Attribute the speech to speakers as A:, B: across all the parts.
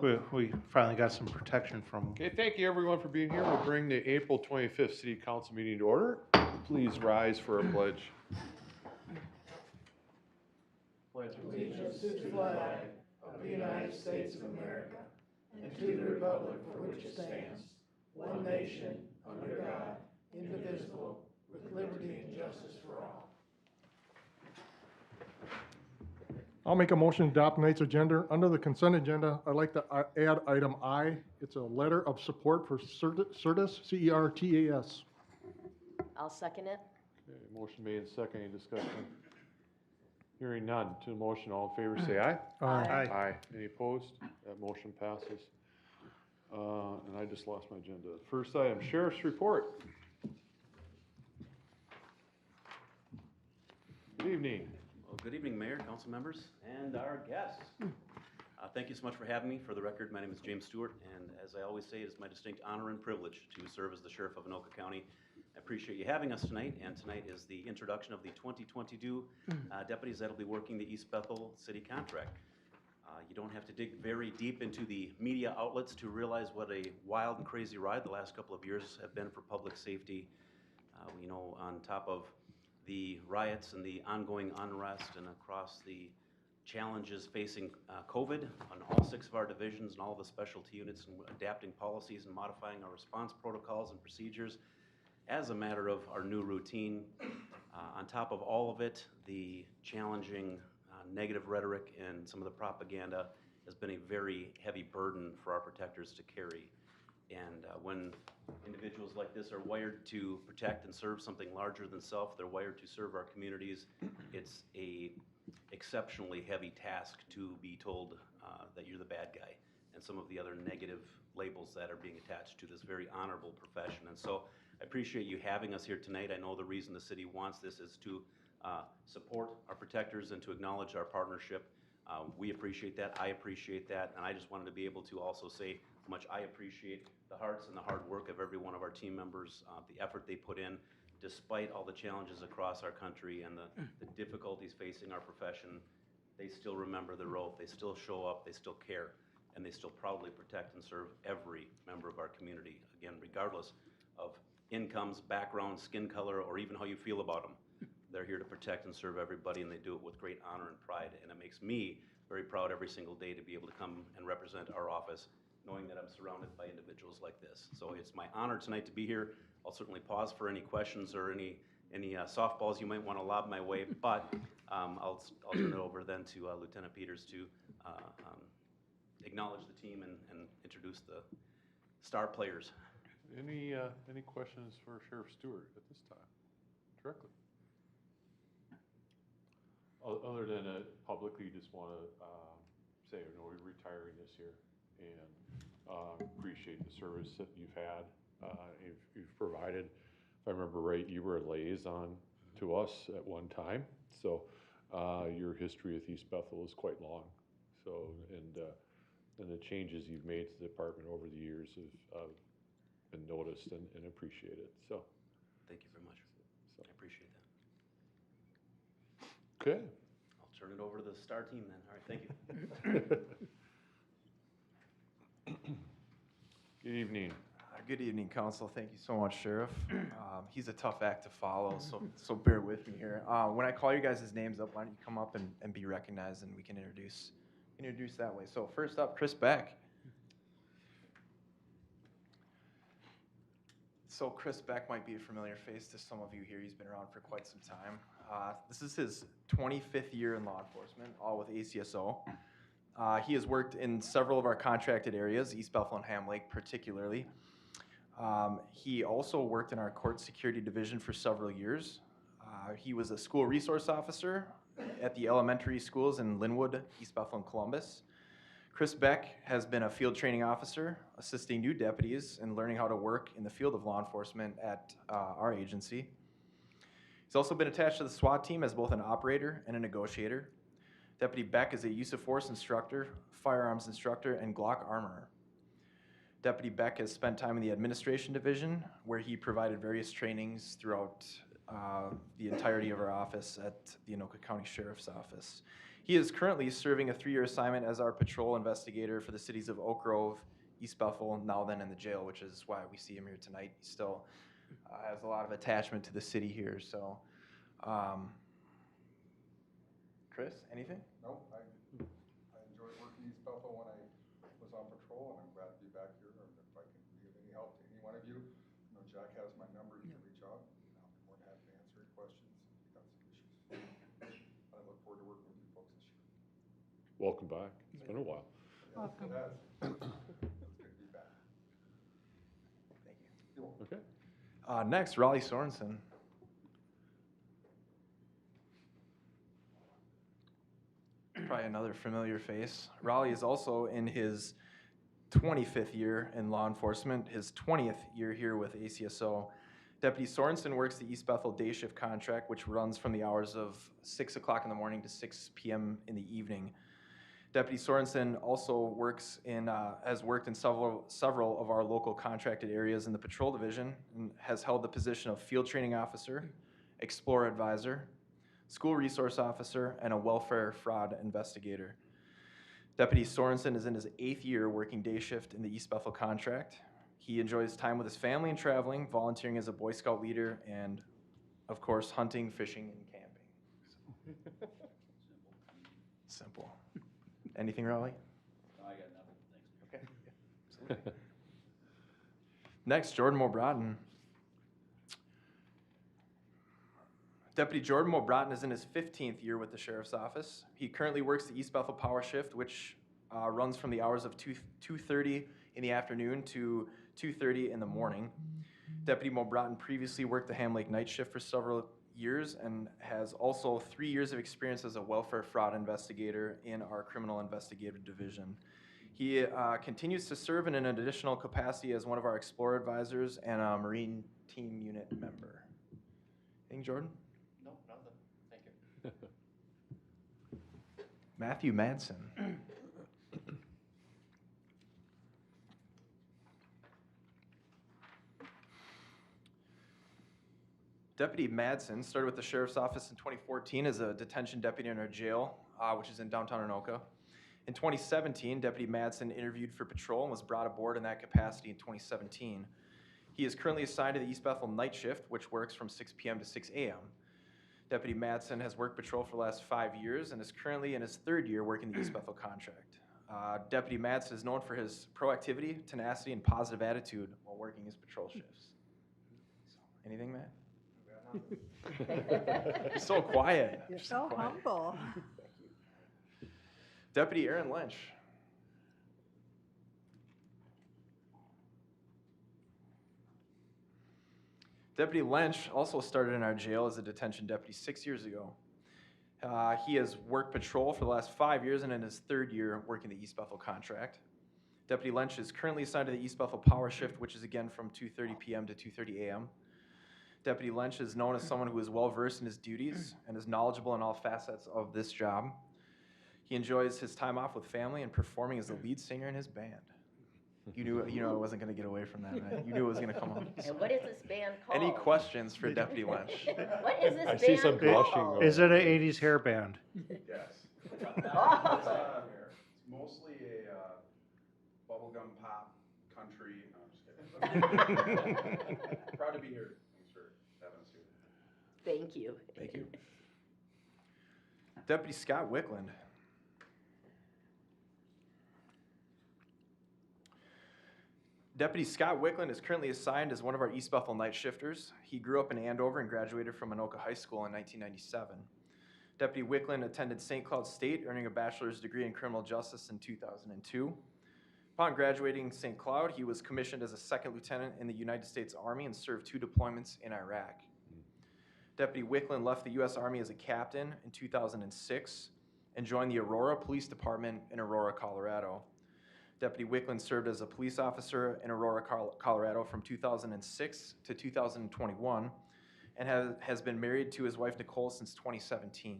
A: We finally got some protection from.
B: Okay, thank you everyone for being here. We'll bring the April 25th City Council meeting to order. Please rise for a pledge.
C: Pledge allegiance to the flag of the United States of America and to the republic for which it stands, one nation, under God, indivisible, with liberty and justice for all.
D: I'll make a motion to adopt tonight's agenda. Under the consent agenda, I'd like to add item I. It's a letter of support for CERTAS, C-E-R-T-A-S.
E: I'll second it.
B: Okay, motion made and second. Any discussion? Hearing none. To the motion, all in favor say aye.
E: Aye.
B: Aye. Any opposed? That motion passes. And I just lost my agenda. First item, Sheriff's report. Good evening.
F: Well, good evening, Mayor, council members, and our guests. Thank you so much for having me. For the record, my name is James Stewart, and as I always say, it is my distinct honor and privilege to serve as the Sheriff of Anoka County. I appreciate you having us tonight, and tonight is the introduction of the 2022 deputies that will be working the East Bethel City contract. You don't have to dig very deep into the media outlets to realize what a wild and crazy ride the last couple of years have been for public safety. On top of the riots and the ongoing unrest and across the challenges facing COVID on all 6 of our divisions and all of the specialty units, and adapting policies and modifying our response protocols and procedures as a matter of our new routine. On top of all of it, the challenging negative rhetoric and some of the propaganda has been a very heavy burden for our protectors to carry. And when individuals like this are wired to protect and serve something larger than self, they're wired to serve our communities, it's a exceptionally heavy task to be told that you're the bad guy, and some of the other negative labels that are being attached to this very honorable profession. And so I appreciate you having us here tonight. I know the reason the city wants this is to support our protectors and to acknowledge our partnership. We appreciate that, I appreciate that, and I just wanted to be able to also say how much I appreciate the hearts and the hard work of every one of our team members, the effort they put in, despite all the challenges across our country and the difficulties facing our profession. They still remember their oath, they still show up, they still care, and they still proudly protect and serve every member of our community, again, regardless of incomes, background, skin color, or even how you feel about them. They're here to protect and serve everybody, and they do it with great honor and pride, and it makes me very proud every single day to be able to come and represent our office, knowing that I'm surrounded by individuals like this. So it's my honor tonight to be here. I'll certainly pause for any questions or any softballs you might want to lob my way, but I'll turn it over then to Lieutenant Peters to acknowledge the team and introduce the star players.
B: Any questions for Sheriff Stewart at this time, directly? Other than publicly, just want to say, we're retiring this year, and appreciate the service that you've had, you've provided. If I remember right, you were a liaison to us at one time, so your history with East Bethel is quite long. So, and the changes you've made to the department over the years have been noticed and appreciated. So,
F: thank you very much. So, I appreciate that.
B: Okay.
F: I'll turn it over to the star team then. All right, thank you.
B: Good evening.
G: Good evening, Council. Thank you so much, Sheriff. He's a tough act to follow, so bear with me here. When I call you guys' names up, why don't you come up and be recognized, and we can introduce that way. So first up, Chris Beck. So Chris Beck might be a familiar face to some of you here. He's been around for quite some time. This is his 25th year in law enforcement, all with ACSO. He has worked in several of our contracted areas, East Bethel and Ham Lake particularly. He also worked in our court security division for several years. He was a school resource officer at the elementary schools in Linwood, East Bethel, and Columbus. Chris Beck has been a field training officer, assisting new deputies in learning how to work in the field of law enforcement at our agency. He's also been attached to the SWAT team as both an operator and a negotiator. Deputy Beck is a use of force instructor, firearms instructor, and Glock armorer. Deputy Beck has spent time in the administration division, where he provided various trainings throughout the entirety of our office at the Anoka County Sheriff's Office. He is currently serving a 3-year assignment as our patrol investigator for the cities of Oak Grove, East Bethel, now then in the jail, which is why we see him here tonight. He still has a lot of attachment to the city here, so. Chris, anything?
D: No, I enjoyed working in East Bethel when I was on patrol, and I'm glad to be back here. And if I can be of any help to any one of you, Jack has my number, you can reach out. And I'll be more than happy to answer your questions if you got some issues. I look forward to working with you folks this year.
B: Welcome back. It's been a while.
D: Welcome. It's good to be back.
G: Thank you.
D: You're welcome.
B: Okay.
G: Next, Raleigh Sorensen. Probably another familiar face. Raleigh is also in his 25th year in law enforcement, his 20th year here with ACSO. Deputy Sorensen works the East Bethel day shift contract, which runs from the hours of 6 o'clock in the morning to 6 p.m. in the evening. Deputy Sorensen also has worked in several of our local contracted areas in the patrol division and has held the position of field training officer, explorer advisor, school resource officer, and a welfare fraud investigator. Deputy Sorensen is in his 8th year working day shift in the East Bethel contract. He enjoys time with his family and traveling, volunteering as a Boy Scout leader, and of course, hunting, fishing, and camping. Simple. Anything, Raleigh?
F: No, I got nothing, thanks.
G: Okay. Absolutely. Next, Jordan Mulbrotten. Deputy Jordan Mulbrotten is in his 15th year with the Sheriff's Office. He currently works the East Bethel Power Shift, which runs from the hours of 2:30 in the afternoon to 2:30 in the morning. Deputy Mulbrotten previously worked the Ham Lake night shift for several years and has also 3 years of experience as a welfare fraud investigator in our criminal investigative division. He continues to serve in an additional capacity as one of our Explorer advisors and a Marine Team Unit member. Anything, Jordan?
F: No, nothing, thank you.
G: Matthew Madsen. Deputy Madsen started with the Sheriff's Office in 2014 as a detention deputy in our jail, which is in downtown Anoka. In 2017, Deputy Madsen interviewed for patrol and was brought aboard in that capacity in 2017. He is currently assigned to the East Bethel night shift, which works from 6 p.m. to 6 a.m. Deputy Madsen has worked patrol for the last 5 years and is currently in his 3rd year working the East Bethel contract. Deputy Madsen is known for his proactivity, tenacity, and positive attitude while working his patrol shifts. So, anything, Matt? You're so quiet.
H: You're so humble.
G: Deputy Aaron Lynch. Deputy Lynch also started in our jail as a detention deputy 6 years ago. He has worked patrol for the last 5 years and in his 3rd year working the East Bethel contract. Deputy Lynch is currently assigned to the East Bethel Power Shift, which is again from 2:30 p.m. to 2:30 a.m. Deputy Lynch is known as someone who is well-versed in his duties and is knowledgeable in all facets of this job. He enjoys his time off with family and performing as the lead singer in his band. You knew I wasn't going to get away from that, man. You knew it was going to come up.
E: And what is this band called?
G: Any questions for Deputy Lynch?
E: What is this
B: I
E: band
B: see some blushing
E: called?
B: over
A: Is it an 80s hair band?
I: Yes.
E: Oh.
I: It's mostly a bubblegum pop country. No, I'm just kidding. Proud to be here. Thanks for having us here.
E: Thank you.
G: Thank you. Deputy Scott Wickland. Deputy Scott Wickland is currently assigned as one of our East Bethel night shifters. He grew up in Andover and graduated from Anoka High School in 1997. Deputy Wickland attended St. Cloud State, earning a bachelor's degree in criminal justice in 2002. Upon graduating St. Cloud, he was commissioned as a 2nd lieutenant in the United States Army and served 2 deployments in Iraq. Deputy Wickland left the U.S. Army as a captain in 2006 and joined the Aurora Police Department in Aurora, Colorado. Deputy Wickland served as a police officer in Aurora, Colorado from 2006 to 2021 and has been married to his wife Nicole since 2017.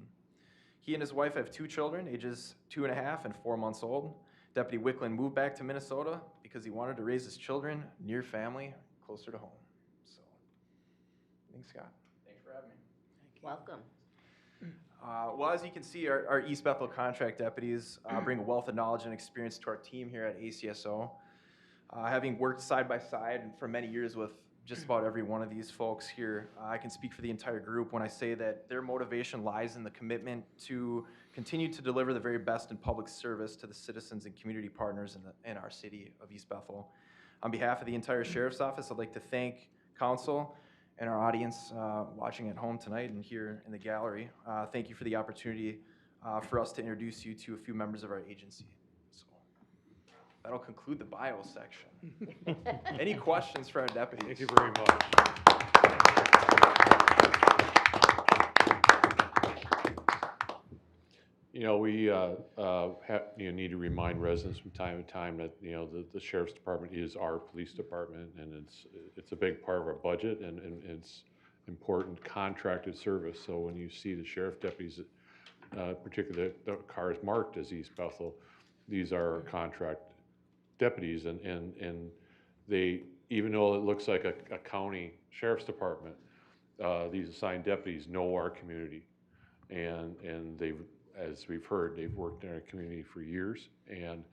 G: He and his wife have 2 children, ages 2.5 and 4 months old. Deputy Wickland moved back to Minnesota because he wanted to raise his children near family, closer to home. So, thanks, Scott. Thanks for having me.
E: Welcome.
G: Well, as you can see, our East Bethel contract deputies bring a wealth of knowledge and experience to our team here at ACSO. Having worked side by side for many years with just about every one of these folks here, I can speak for the entire group when I say that their motivation lies in the commitment to continue to deliver the very best in public service to the citizens and community partners in our city of East Bethel. On behalf of the entire Sheriff's Office, I'd like to thank Council and our audience watching at home tonight and here in the gallery. Thank you for the opportunity for us to introduce you to a few members of our agency. So that'll conclude the bio section. Any questions for our deputies?
B: Thank you very much. You know, we need to remind residents from time to time that, you know, the Sheriff's Department is our police department, and it's a big part of our budget, and it's important contracted service. So when you see the sheriff deputies, particularly the cars marked as East Bethel, these are our contract deputies, and they, even though it looks like a county sheriff's department, these assigned deputies know our community, and they've, as we've heard, they've worked in our community for years, and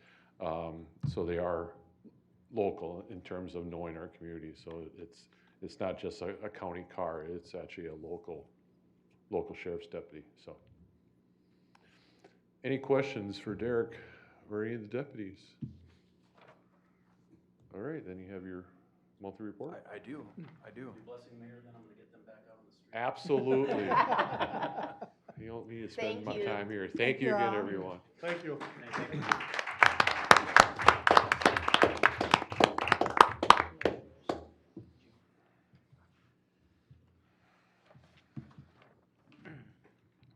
B: so they are local in terms of knowing our community. So it's not just a county car; it's actually a local sheriff's deputy. So, any questions for Derek or any of the deputies? All right, then you have your monthly report.
G: I do.
F: Your blessing, Mayor, then I'm gonna get them back out on the street.
B: Absolutely. You don't need to spend
E: Thank
B: my
E: you.
B: time here. Thank you again, everyone.
A: Thank you.
F: Thank you.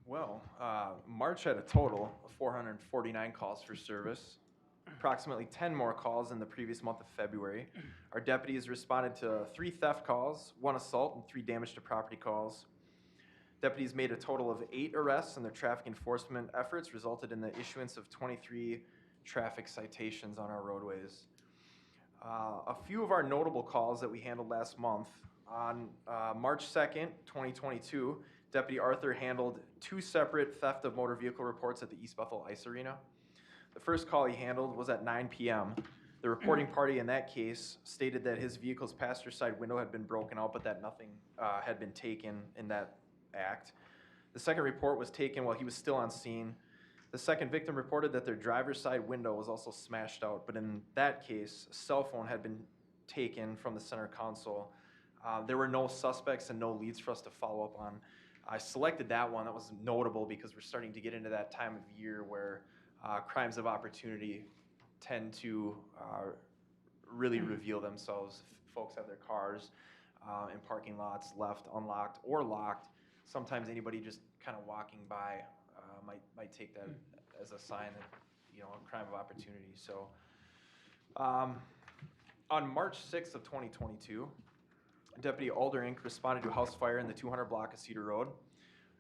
G: Well, March had a total of 449 calls for service, approximately 10 more calls in the previous month of February. Our deputies responded to 3 theft calls, 1 assault, and 3 damage to property calls. Deputies made a total of 8 arrests, and their traffic enforcement efforts resulted in the issuance of 23 traffic citations on our roadways. A few of our notable calls that we handled last month. On March 2nd, 2022, Deputy Arthur handled 2 separate theft of motor vehicle reports at the East Bethel Ice Arena. The first call he handled was at 9 p.m. The reporting party in that case stated that his vehicle's passenger side window had been broken out, but that nothing had been taken in that act. The second report was taken while he was still on scene. The second victim reported that their driver's side window was also smashed out, but in that case, a cell phone had been taken from the center console. There were no suspects and no leads for us to follow up on. I selected that one. That was notable because we're starting to get into that time of year where crimes of opportunity tend to really reveal themselves. If folks have their cars in parking lots left unlocked or locked, sometimes anybody just kind of walking by might take that as a sign that, you know, a crime of opportunity. So on March 6th of 2022, Deputy Alderink responded to a house fire in the 200 block of Cedar Road.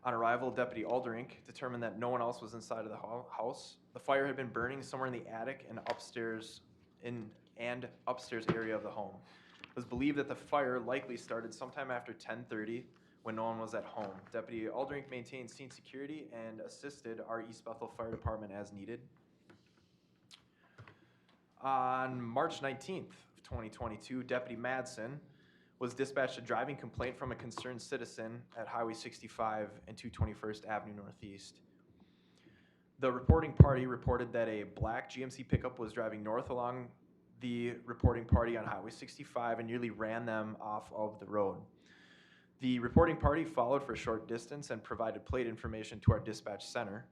G: On arrival, Deputy Alderink determined that no one else was inside of the house. The fire had been burning somewhere in the attic and upstairs area of the home. It was believed that the fire likely started sometime after 10:30 when no one was at home. Deputy Alderink maintained scene security and assisted our East Bethel Fire Department as needed. On March 19th of 2022, Deputy Madsen was dispatched a driving complaint from a concerned citizen at Highway 65 and 221st Avenue Northeast. The reporting party reported that a black GMC pickup was driving north along the reporting party on Highway 65 and nearly ran them off of the road. The reporting party followed for a short distance and provided plate information to our dispatch center.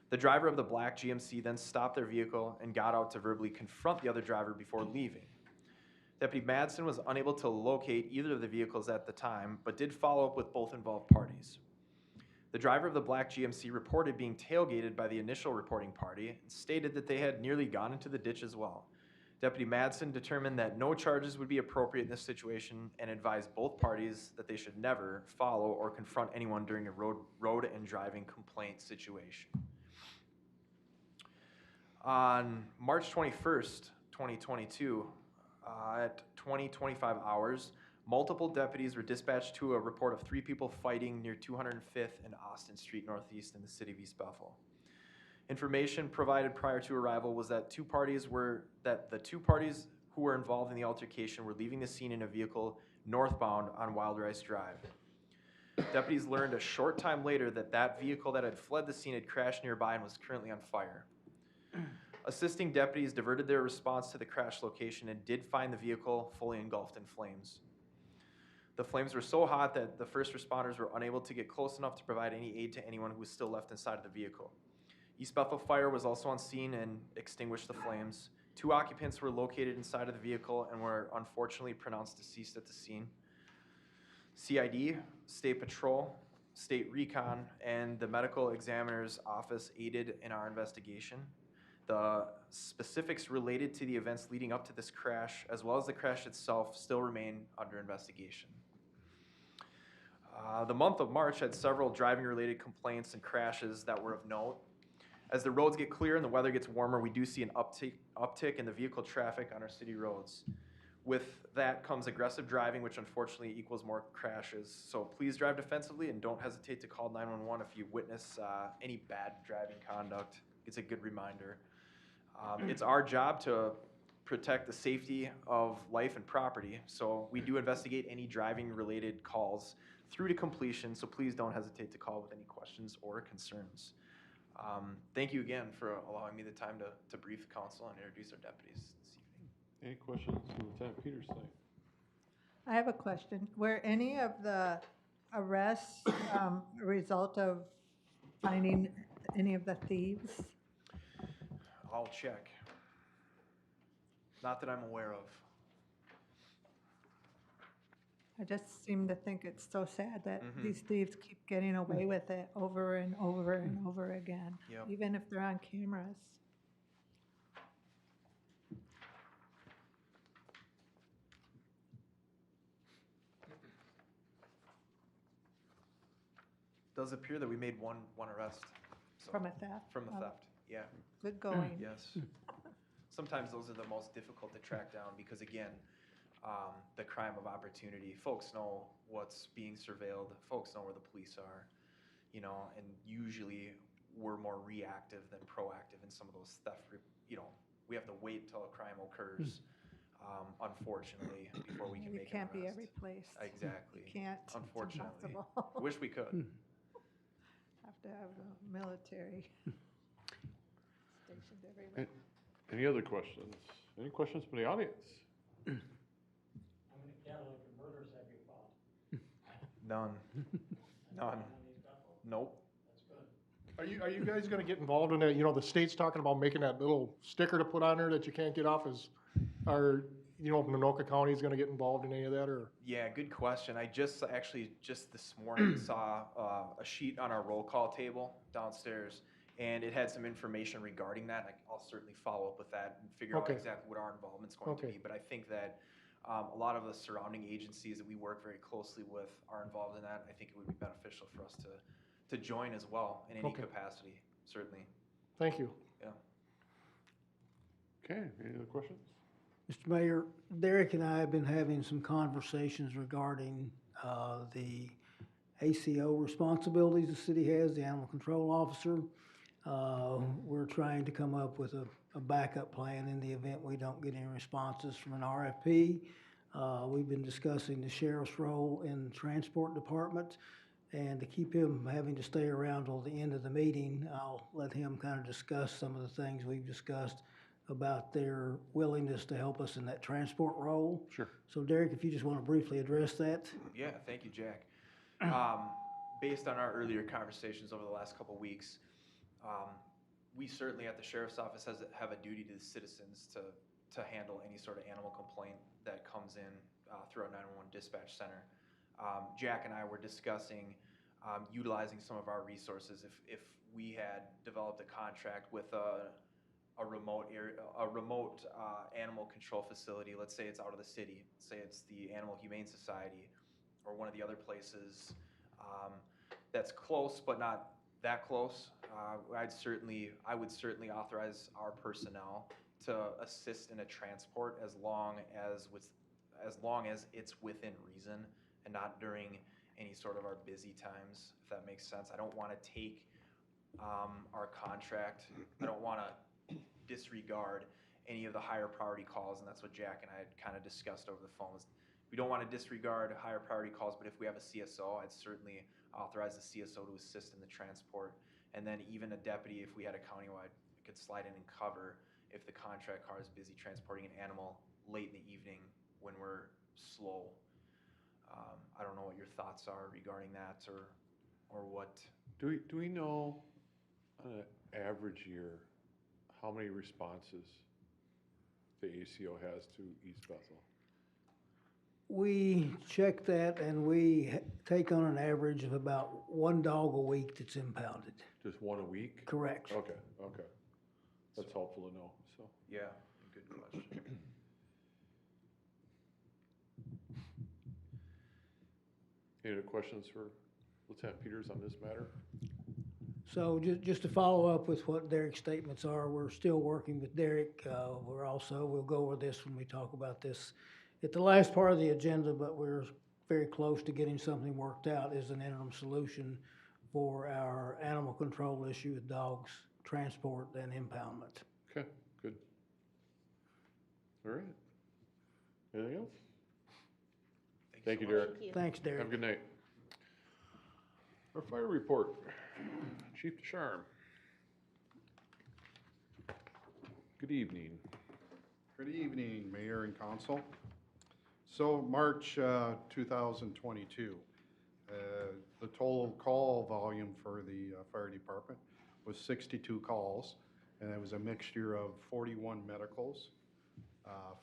G: The driver of the black GMC then stopped their vehicle and got out to verbally confront the other driver before leaving. Deputy Madsen was unable to locate either of the vehicles at the time, but did follow up with both involved parties. The driver of the black GMC reported being tailgated by the initial reporting party and stated that they had nearly gone into the ditch as well. Deputy Madsen determined that no charges would be appropriate in this situation and advised both parties that they should never follow or confront anyone during a road and driving complaint situation. On March 21st, 2022, at 20:25 hours, Multiple deputies were dispatched to a report of 3 people fighting near 205th and Austin Street Northeast in the city of East Bethel. Information provided prior to arrival was that the two parties who were involved in the altercation were leaving the scene in a vehicle northbound on Wild Rice Drive. Deputies learned a short time later that that vehicle that had fled the scene had crashed nearby and was currently on fire. Assisting deputies diverted their response to the crash location and did find the vehicle fully engulfed in flames. The flames were so hot that the first responders were unable to get close enough to provide any aid to anyone who was still left inside of the vehicle. East Bethel Fire was also on scene and extinguished the flames. 2 occupants were located inside of the vehicle and were unfortunately pronounced deceased at the scene. CID, State Patrol, State Recon, and the Medical Examiner's Office aided in our investigation. The specifics related to the events leading up to this crash, as well as the crash itself, still remain under investigation. The month of March had several driving-related complaints and crashes that were of note. As the roads get clear and the weather gets warmer, we do see an uptick in the vehicle traffic on our city roads. With that comes aggressive driving, which unfortunately equals more crashes. So please drive defensively and don't hesitate to call 911 if you witness any bad driving conduct. It's a good reminder. It's our job to protect the safety of life and property, so we do investigate any driving-related calls through to completion, so please don't hesitate to call with any questions or concerns. Thank you again for allowing me the time to brief the council and introduce our deputies this evening.
B: Any questions from Lieutenant Peters tonight?
C: I have a question. Were any of the arrests a result of finding any of the thieves?
G: I'll check. Not that I'm aware of.
C: I just seem to think it's so sad that
G: Mhm.
C: these thieves keep getting away with it over and over and over again,
G: Yep.
C: even if they're on cameras.
G: Does appear that we made one arrest. So,
C: From a theft?
G: From the
C: Oh,
G: theft, yeah.
C: Good going.
G: Yes. Sometimes those are the most difficult to track down because, again, the crime of opportunity. Folks know what's being surveilled. Folks know where the police are, and usually we're more reactive than proactive in some of those theft. We have to wait till a crime occurs, unfortunately, before we can
C: You
G: make an
C: can't be
G: arrest.
C: every place.
G: Exactly.
C: You can't. It's
G: Unfortunately.
C: impossible.
G: Wish we could.
C: Have to have the military stationed everywhere.
B: Any other questions? Any questions from the audience?
H: How many catalytic converters have you found?
G: None. None. Nope.
H: That's good.
J: Are you guys gonna get involved in that? The state's talking about making that little sticker to put on there that you can't get off Minoka County is gonna get involved in any of that, or?
G: Yeah, good question. I just this morning saw a sheet on our roll call table downstairs, and it had some information regarding that. I'll certainly follow up with that and figure out
J: Okay.
G: exactly what our involvement's going to
J: Okay.
G: be. But I think that a lot of the surrounding agencies that we work very closely with are involved in that. I think it would be beneficial for us to join as well in any
J: Okay.
G: capacity, certainly.
J: Thank you.
G: Yeah.
B: Okay, any other questions?
K: Mr. Mayor, Derek and I have been having some conversations regarding the ACO responsibilities the city has, the animal control officer. We're trying to come up with a backup plan in the event we don't get any responses from an RFP. We've been discussing the sheriff's role in the transport department, and to keep him having to stay around till the end of the meeting, I'll let him kind of discuss some of the things we've discussed about their willingness to help us in that transport role.
B: Sure.
K: So Derek, if you just want to briefly address that.
G: Yeah, thank you, Jack. Based on our earlier conversations over the last couple weeks, we certainly at the sheriff's office have a duty to the citizens to handle any sort of animal complaint that comes in through our 911 dispatch center. Jack and I were discussing utilizing some of our resources if we had developed a contract with a remote animal control facility. Let's say it's out of the city. Say it's the Animal Humane Society or one of the other places that's close but not that close. I would certainly authorize our personnel to assist in a transport as long as as long as it's within reason and not during any sort of our busy times, if that makes sense. I don't want to take our contract, I don't want to disregard any of the higher priority calls, and that's what Jack and I had kind of discussed over the phone. We don't want to disregard higher priority calls, but if we have a CSO, I'd certainly authorize the CSO to assist in the transport. And then even a deputy, if we had a countywide, could slide in and cover if the contract car is busy transporting an animal late in the evening when we're slow. I don't know what your thoughts are regarding that, or what.
B: Do we know on an average year how many responses the ACO has to East Bethel?
K: We check that and we take on an average of about one dog a week that's impounded.
B: Just one a week?
K: Correct.
B: Okay. That's helpful to know, so.
G: Yeah, good question.
B: Any other questions for Lieutenant Peters on this matter?
K: So just to follow up with what Derek's statements are, we're still working with Derek. We'll go over this when we talk about this at the last part of the agenda, but we're very close to getting something worked out as an interim solution for our animal control issue with dogs, transport, and impoundment.
B: Okay, good. All right. Anything else? Thank you, Derek.
E: Thank you.
K: Thanks, Derek.
B: Have a good night. Our fire report, Chief DeSharm. Good evening.
L: Good evening, Mayor and Council. So March 2022, the total call volume for the fire department was 62 calls, and it was a mixture of 41 medicals,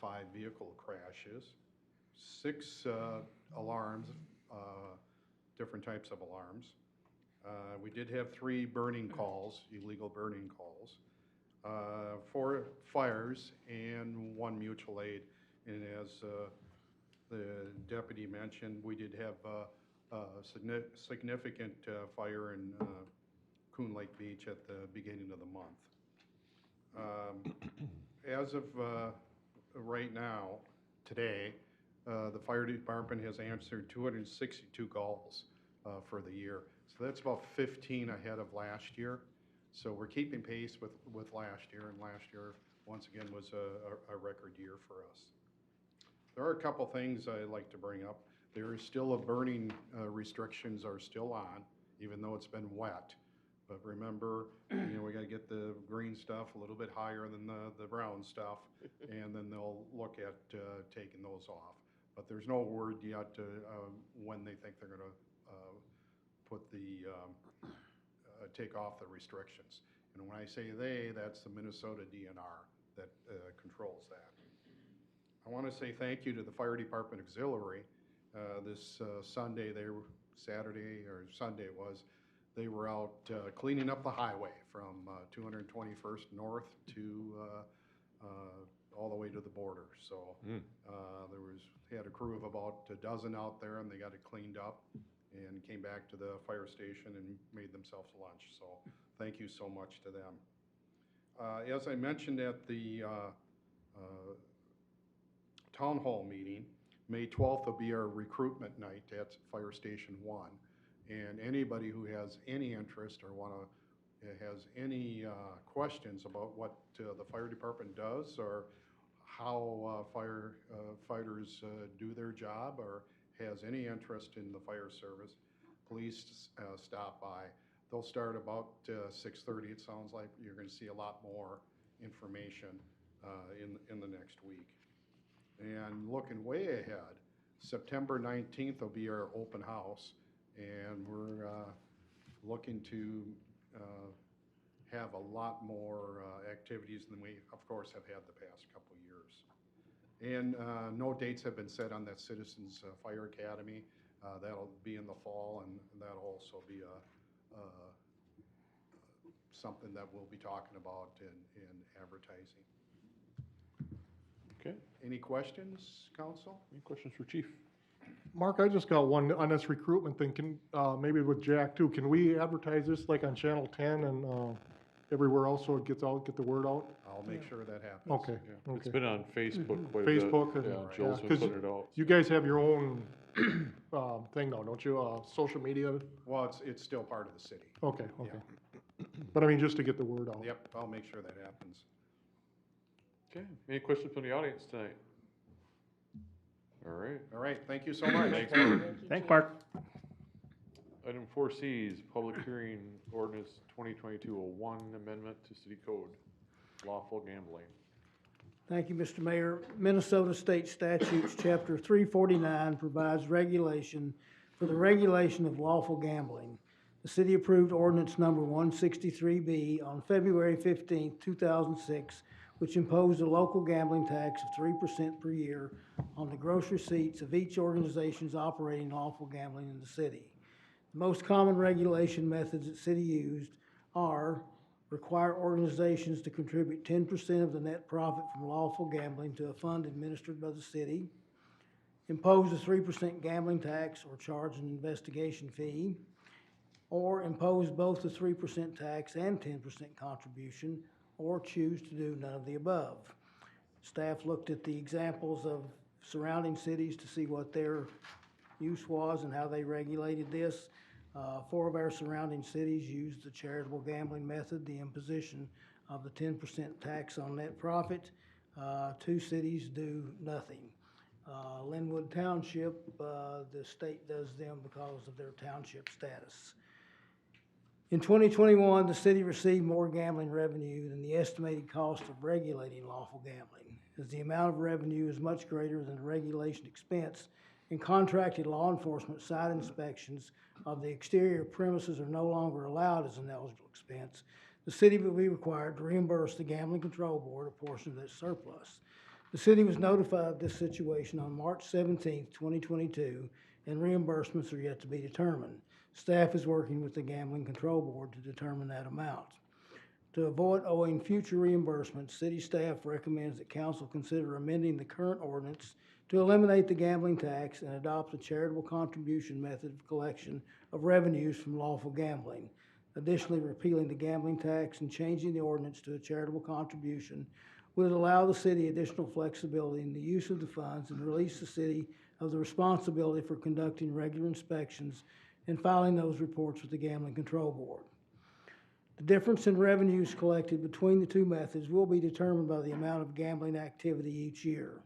L: 5 vehicle crashes, 6 alarms, different types of alarms. We did have 3 burning calls, illegal burning calls, 4 fires, and 1 mutual aid. And as the deputy mentioned, we did have a significant fire in Coon Lake Beach at the beginning of the month. As of right now, today, the fire department has answered 262 calls for the year. So that's about 15 ahead of last year. So we're keeping pace with last year, and last year, once again, was a record year for us. There are a couple things I'd like to bring up. There is still a burning restrictions are still on, even though it's been wet. But remember, we got to get the green stuff a little bit higher than the brown stuff, and then they'll look at taking those off. But there's no word yet when they think they're going to take off the restrictions. And when I say they, that's the Minnesota DNR that controls that. I want to say thank you to the Fire Department Auxiliary. This Sunday, Saturday or Sunday it was, they were out cleaning up the highway from 221st North to all the way to the border. So they had a crew of about a dozen out there, and they got it cleaned up and came back to the fire station and made themselves lunch. So thank you so much to them. As I mentioned at the town hall meeting, May 12th will be our recruitment night at Fire Station 1. And anybody who has any interest or has any questions about what the fire department does or how firefighters do their job or has any interest in the fire service, please stop by. They'll start about 6:30. It sounds like you're going to see a lot more information in the next week. And looking way ahead, September 19th will be our open house, and we're looking to have a lot more activities than we, of course, have had the past couple years. And no dates have been set on that Citizens Fire Academy. That'll be in the fall, and that'll also be something that we'll be talking about in advertising.
B: Okay.
L: Any questions, Council?
B: Any questions for Chief?
J: Mark, I just got one on this recruitment thing. Can, maybe with Jack too, can we advertise this like on Channel 10 and everywhere else so it gets out, get the word out?
L: I'll I'll make sure that happens.
J: Okay,
B: Yeah. It's
J: okay.
B: been on Facebook quite a bit.
J: Facebook and,
B: Yeah, Jill's
J: yeah,
B: been
J: 'cause
B: putting it out.
J: You guys have your own, thing now, don't you, social media?
L: Well, it's still part of the city.
J: Okay, okay. But I mean, just to get the word out.
L: Yep, I'll make sure that happens.
B: Okay, any questions from the audience tonight? All right.
L: All right, thank you so much.
B: Thanks, Mark.
A: Thanks, Mark.
B: Item 4C is public hearing ordinance 2022-01 amendment to city code, lawful gambling.
K: Thank you, Mr. Mayor. Minnesota State Statutes, Chapter 349 provides regulation for the regulation of lawful gambling. The city approved ordinance number 163B on February 15, 2006, which imposed a local gambling tax of 3% per year on the gross receipts of each organization's operating lawful gambling in the city. The most common regulation methods that city used are require organizations to contribute 10% of the net profit from lawful gambling to a fund administered by the city, impose a 3% gambling tax or charge an investigation fee, or impose both a 3% tax and 10% contribution, or choose to do none of the above. Staff looked at the examples of surrounding cities to see what their use was and how they regulated this. 4 of our surrounding cities used the charitable gambling method, the imposition of the 10% tax on net profit. 2 cities do nothing. Linwood Township, the state does them because of their township status. In 2021, the city received more gambling revenue than the estimated cost of regulating lawful gambling, as the amount of revenue is much greater than the regulation expense, and contracted law enforcement site inspections of the exterior premises are no longer allowed as an eligible expense. The city will be required to reimburse the Gambling Control Board a portion of that surplus. The city was notified of this situation on March 17, 2022, and reimbursements are yet to be determined. Staff is working with the Gambling Control Board to determine that amount. To avoid owing future reimbursements, city staff recommends that council consider amending the current ordinance to eliminate the gambling tax and adopt a charitable contribution method of collection of revenues from lawful gambling. Additionally, repealing the gambling tax and changing the ordinance to a charitable contribution would allow the city additional flexibility in the use of the funds and release the city of the responsibility for conducting regular inspections and filing those reports with the Gambling Control Board. The difference in revenues collected between the 2 methods will be determined by the amount of gambling activity each year.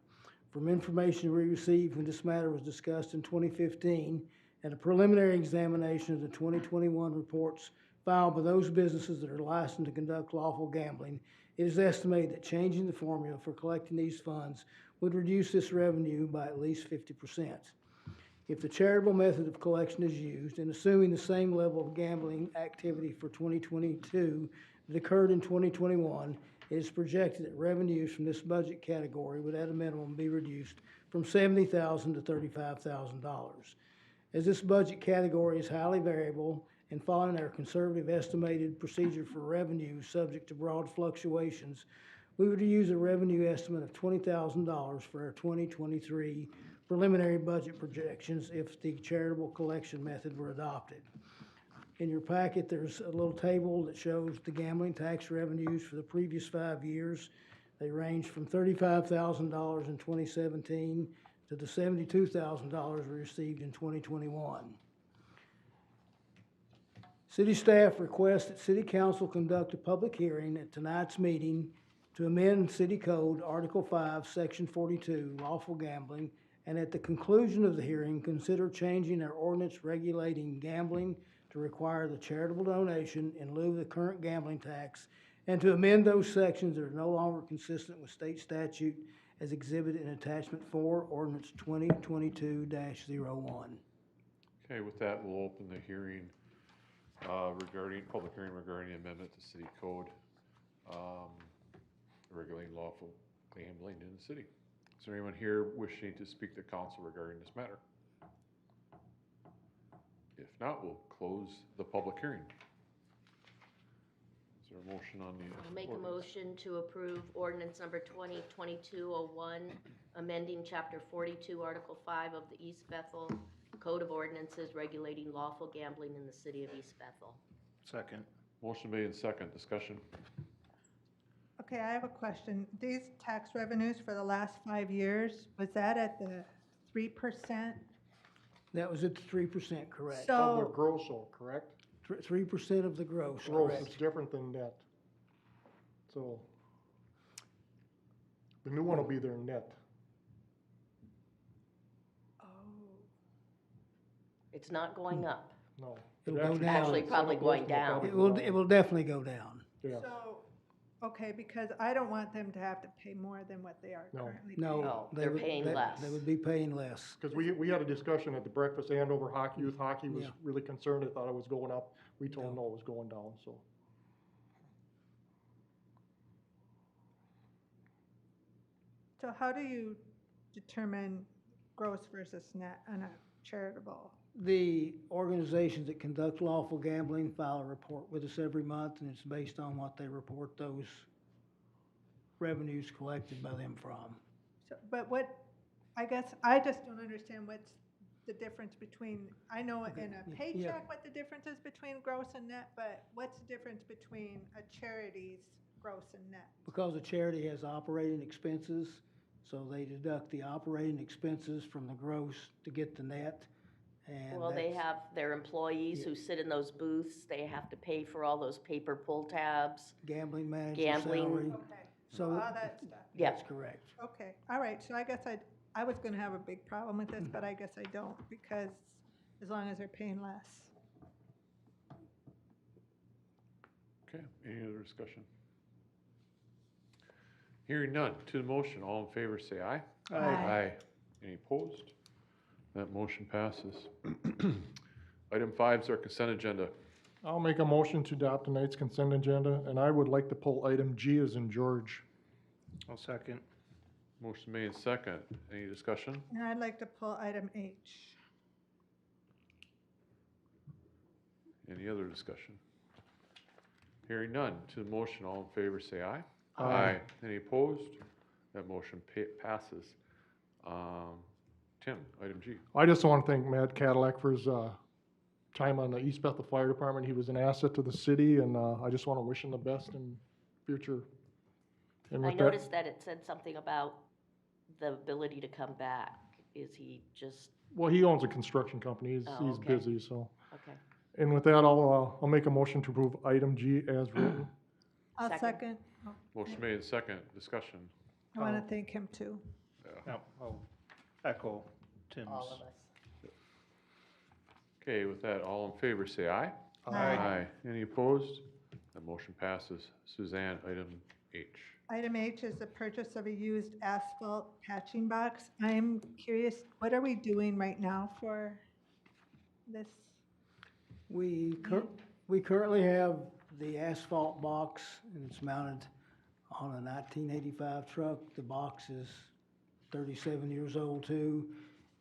K: From information we received when this matter was discussed in 2015 and a preliminary examination of the 2021 reports filed by those businesses that are licensed to conduct lawful gambling, it is estimated that changing the formula for collecting these funds would reduce this revenue by at least 50%. If the charitable method of collection is used, and assuming the same level of gambling activity for 2022 that occurred in 2021, it is projected that revenues from this budget category would at a minimum be reduced from $70,000 to $35,000. As this budget category is highly variable and following our conservative estimated procedure for revenue subject to broad fluctuations, we would use a revenue estimate of $20,000 for our 2023 preliminary budget projections if the charitable collection method were adopted. In your packet, there's a little table that shows the gambling tax revenues for the previous 5 years. They range from $35,000 in 2017 to the $72,000 we received in 2021. City staff requests that City Council conduct a public hearing at tonight's meeting to amend City Code Article 5, Section 42, lawful gambling, and at the conclusion of the hearing, consider changing our ordinance regulating gambling to require the charitable donation in lieu of the current gambling tax, and to amend those sections that are no longer consistent with state statute as exhibited in Attachment 4, Ordinance 2022-01.
B: Okay, with that, we'll open the hearing public hearing regarding the amendment to city code, regulating lawful gambling in the city. Is there anyone here wishing to speak to council regarding this matter? If not, we'll close the public hearing. Is there a motion on the
E: I'll make a
B: ordinance?
E: motion to approve ordinance number 2022-01, amending Chapter 42, Article 5 of the East Bethel Code of Ordinances regulating lawful gambling in the city of East Bethel.
A: Second.
B: Motion made in second. Discussion.
C: Okay, I have a question. These tax revenues for the last 5 years, was that at the 3%?
K: That was at the 3%, correct?
J: Of the
C: So,
J: gross, though, correct?
K: 3% of the gross,
J: Gross
K: correct?
J: is different than net. So the new one will be their net.
C: oh,
E: It's not going up.
J: No.
K: It'll
J: It
K: go
J: actually
K: down.
E: Actually, probably
J: some of those
E: going down.
J: probably
K: It
J: go
K: will,
J: down.
K: it will definitely go down.
J: Yes.
C: so, okay, because I don't want them to have to pay more than what they are
J: No.
C: currently paying.
K: No.
E: Oh,
K: they
E: they're
K: would-
E: paying
K: they-
E: less.
K: They would be paying less.
J: Because we had a discussion at the breakfast and over hockey, youth hockey was
K: Yeah.
J: really concerned, they thought it was going up. We told them
K: No.
J: no, it was going down, so.
C: So how do you determine gross versus net on a charitable?
K: The organizations that conduct lawful gambling file a report with us every month, and it's based on what they report those revenues collected by them from.
C: So, but what, I guess, I just don't understand what's the difference between, I know in a
K: yeah.
C: paycheck what the difference is between gross and net, but what's the difference between a charity's gross and net?
K: Because a charity has operating expenses, so they deduct the operating expenses from the gross to get the net. And
E: Well, they
K: that's-
E: have their employees
K: Yeah.
E: who sit in those booths, they have to pay for all those paper pull tabs.
K: Gambling manager
E: Gambling.
K: salary.
C: Okay,
K: So
C: all that stuff.
E: Yeah.
K: that's correct.
C: Okay, all right, so I guess I was gonna have a big problem with this, but I guess I don't, because as long as they're paying less.
B: Okay, any other discussion? Hearing none, to the motion, all in favor say aye.
C: Aye.
B: Aye. Any opposed? That motion passes. Item 5 is our consent agenda.
J: I'll make a motion to adopt tonight's consent agenda, and I would like to pull item G as in George.
A: I'll second.
B: Motion made second. Any discussion?
C: And I'd like to pull item H.
B: Any other discussion? Hearing none, to the motion, all in favor say aye.
J: Aye.
B: Any opposed? That motion passes. Tim, item G.
J: I just want to thank Matt Cadillac for his time on the East Bethel Fire Department. He was an asset to the city, and I just want to wish him the best in future. And
E: I
J: with that,
E: noticed that it said something about the ability to come back. Is he just,
J: well, he owns a construction company. He's,
E: Oh,
J: he's
E: okay.
J: busy, so.
E: okay.
J: And with that, I'll make a motion to approve item G as written.
C: I'll
E: Second.
C: second.
B: Motion made second. Discussion.
C: I wanna thank him too.
A: No, I'll echo Tim's.
E: All of us.
B: Okay, with that, all in favor say aye.
C: Aye.
B: Any opposed? That motion passes. Suzanne, item H.
C: Item H is the purchase of a used asphalt patching box. I'm curious, what are we doing right now for this?
K: We currently have the asphalt box, and it's mounted on a 1985 truck. The box is 37 years old too.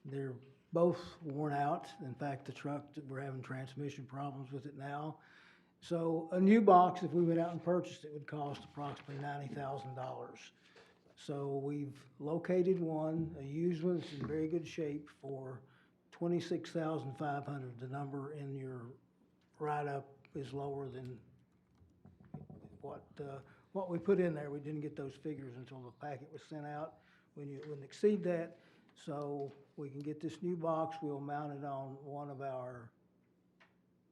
K: They're both worn out. In fact, the truck, we're having transmission problems with it now. So a new box, if we went out and purchased it, would cost approximately $90,000. So we've located one, a used one that's in very good shape, for $26,500. The number in your write-up is lower than what we put in there. We didn't get those figures until the packet was sent out. We knew it wouldn't exceed that. So we can get this new box. We'll mount it on one of our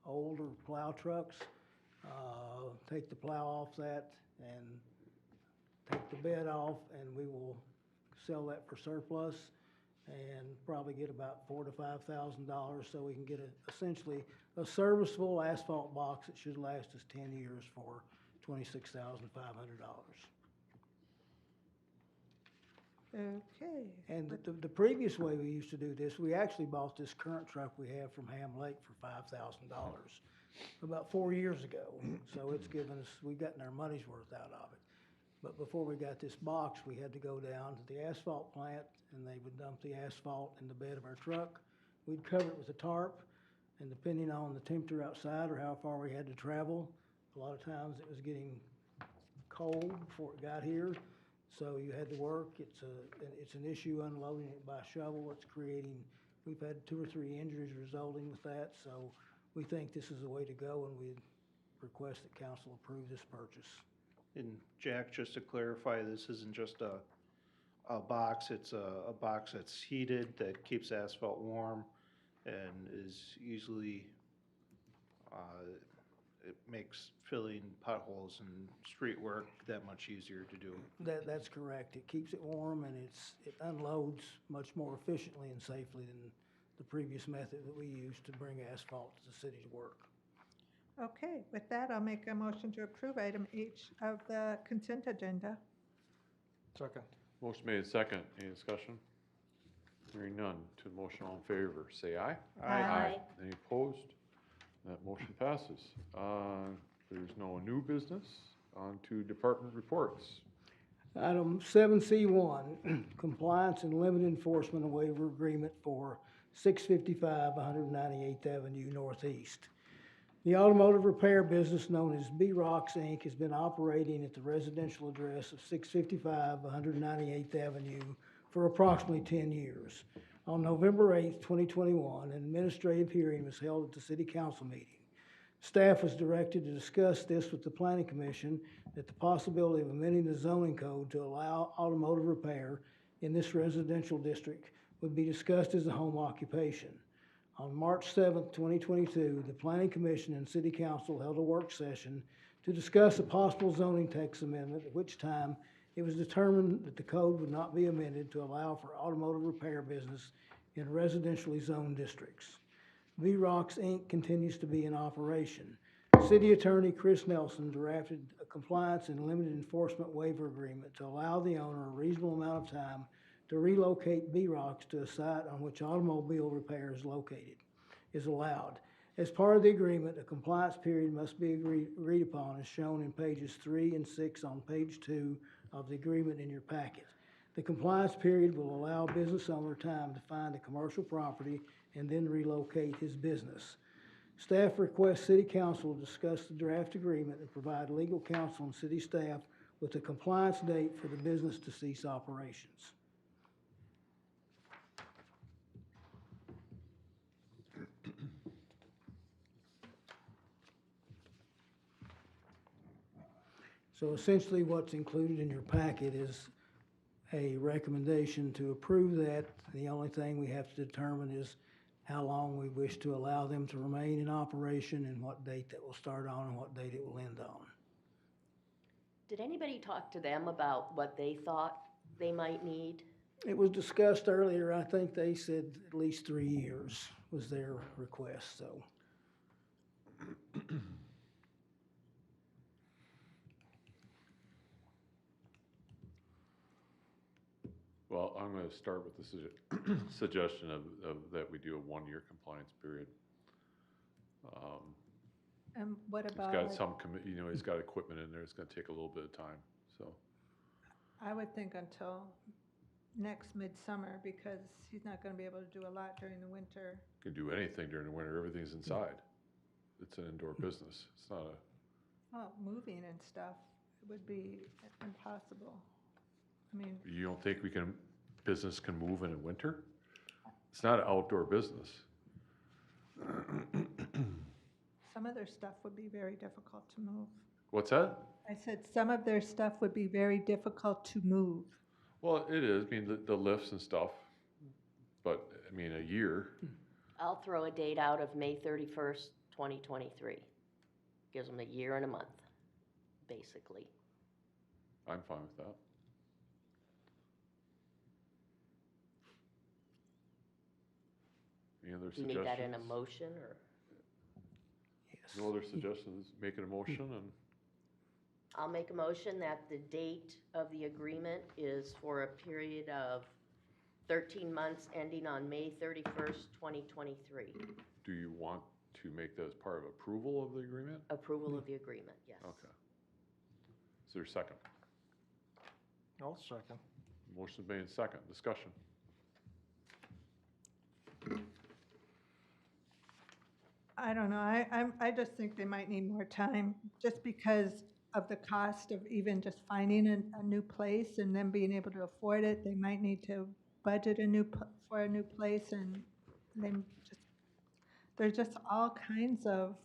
K: older plow trucks, take the plow off that and take the bed off, and we will sell that for surplus and probably get about $4,000 to $5,000, so we can get essentially a serviceable asphalt box that should last us 10 years for $26,500.
C: Okay.
K: And the previous way we used to do this, we actually bought this current truck we have from Ham Lake for $5,000 about 4 years ago. So it's given us, we've gotten our money's worth out of it. But before we got this box, we had to go down to the asphalt plant, and they would dump the asphalt in the bed of our truck. We'd cover it with a tarp, and depending on the temperature outside or how far we had to travel, a lot of times it was getting cold before it got here. So you had to work. It's an issue unloading it by shovel. It's creating, we've had 2 or 3 injuries resulting with that. So we think this is the way to go, and we request that council approve this purchase.
A: And Jack, just to clarify, this isn't just a box, it's a box that's heated, that keeps asphalt warm and is easily, it makes filling potholes and street work that much easier to do.
K: That's correct. It keeps it warm and it unloads much more efficiently and safely than the previous method that we used to bring asphalt to the city to work.
M: Okay, with that, I'll make a motion to approve item H of the consent agenda.
J: Second.
B: Motion made second. Any discussion? Hearing none. To the motion, all in favor, say aye.
E: Aye.
B: Any opposed? That motion passes. There's no new business. On to department reports.
K: Item 7C1, compliance and limited enforcement of waiver agreement for 655 198th Avenue Northeast. The automotive repair business known as B-Rocks Inc. has been operating at the residential address of 655 198th Avenue for approximately 10 years. On November 8, 2021, an administrative hearing was held at the City Council meeting. Staff was directed to discuss this with the Planning Commission, that the possibility of amending the zoning code to allow automotive repair in this residential district would be discussed as a home occupation. On March 7, 2022, the Planning Commission and City Council held a work session to discuss a possible zoning text amendment, at which time it was determined that the code would not be amended to allow for automotive repair business in residentially zoned districts. V-Rocks Inc. continues to be in operation. City Attorney Chris Nelson drafted a compliance and limited enforcement waiver agreement to allow the owner a reasonable amount of time to relocate V-Rocks to a site on which automobile repair is allowed. As part of the agreement, a compliance period must be agreed upon as shown in pages 3 and 6 on page 2 of the agreement in your packet. The compliance period will allow business owner time to find a commercial property and then relocate his business. Staff requests City Council discuss the draft agreement and provide legal counsel and city staff with a compliance date for the business to cease operations. So essentially what's included in your packet is a recommendation to approve that. The only thing we have to determine is how long we wish to allow them to remain in operation and what date that will start on and what date it will end on.
E: Did anybody talk to them about what they thought they might need?
K: It was discussed earlier. I think they said at least 3 years was their request, so.
B: Well, I'm going to start with the suggestion of that we do a 1-year compliance period.
M: And what
B: He's
M: about,
B: got some, he's got equipment in there. It's going to take a little bit of time, so.
M: I would think until next midsummer, because he's not gonna be able to do a lot during the winter.
B: Can do anything during the winter. Everything's inside. It's an indoor business. It's not a,
M: Well, moving and stuff would be impossible. I mean,
B: you don't think business can move in the winter? It's not an outdoor business.
M: some of their stuff would be very difficult to move.
B: What's that?
M: I said some of their stuff would be very difficult to move.
B: Well, it is. I mean, the lifts and stuff, but I mean, a year.
E: I'll throw a date out of May 31st, 2023. Gives them a year and a month, basically.
B: I'm fine with that. Any other
E: Do you
B: suggestions?
E: need that in a motion, or?
B: No other suggestions? Making a motion and
E: I'll make a motion that the date of the agreement is for a period of 13 months ending on May 31st, 2023.
B: do you want to make that as part of approval of the agreement?
E: Approval of the agreement, yes.
B: Okay. Is there a second?
J: I'll second.
B: Motion made and second. Discussion.
M: I don't know, I just think they might need more time, just because of the cost of even just finding a new place and then being able to afford it. They might need to budget for a new place, and then there's just all kinds of